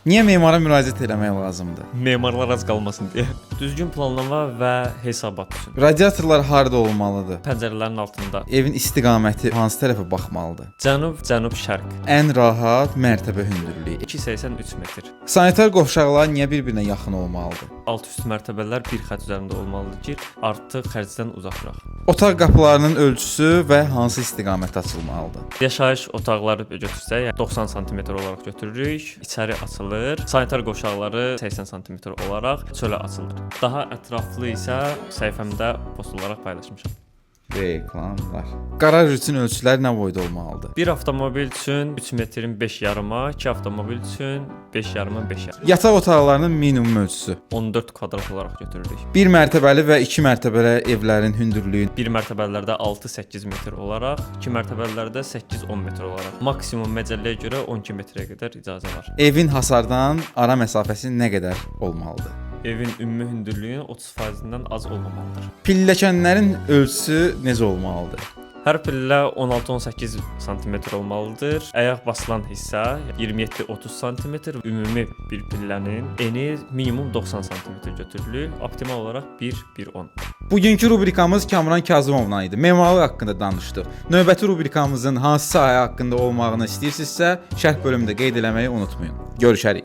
Niyə memara müraciət etmək lazımdır? Memarlar az qalmasın deyə. Düzgün planlama və hesabat üçün. Radiatorlar harda olmalıdır? Pəncərələrin altında. Evin istiqaməti hansı tərəfə baxmalıdır? Cənub, cənub-şərq. Ən rahat mərtəbə hündürlüyü. 283 metr. Sanitar qovşaqlar niyə bir-birinə yaxın olmalıdır? Alt üst mərtəbələr bir xətt üzərində olmalıdır ki, artıq xərcdən uzaqdıraq. Otaq qapılarının ölçüsü və hansı istiqamətdə açılmalıdır? Yaşayış otaqları götürsək, 90 sm olaraq götürürük. İçəri açılır. Sanitar qovşaqları 80 sm olaraq çölə açılır. Daha ətraflı isə səhifəmdə post olaraq paylaşmışam. Reklamlar. Qaraj üçün ölçülər nə boyda olmalıdır? Bir avtomobil üçün 3 metrin 5 yarıma, 2 avtomobil üçün 5 yarıma 5 yarım. Yataq otaqlarının minimum ölçüsü. 14 kvadrat olaraq götürürük. Bir mərtəbəli və 2 mərtəbəli evlərin hündürlüyü. Bir mərtəbələrdə 6-8 metr olaraq, 2 mərtəbələrdə 8-10 metr olaraq. Maksimum məcəlləyə görə 12 metrə qədər icazə var. Evin hasardan ara məsafəsi nə qədər olmalıdır? Evin ümumi hündürlüyünün 30%-dən az olmamalıdır. Pilləkənlərin ölçüsü necə olmalıdır? Hər pillə 16-18 sm olmalıdır. Ayaq basılan hissə 27-30 sm, ümumi bir pillənin eni minimum 90 sm götürülür. Optimal olaraq 1-1-10. Bugünkü rubrikamız Kamran Kazımovla idi. Memarlıq haqqında danışdıq. Növbəti rubrikamızın hansı sahə haqqında olmağını istəyirsinizsə, şərh bölümündə qeyd eləməyi unutmayın. Görüşərik.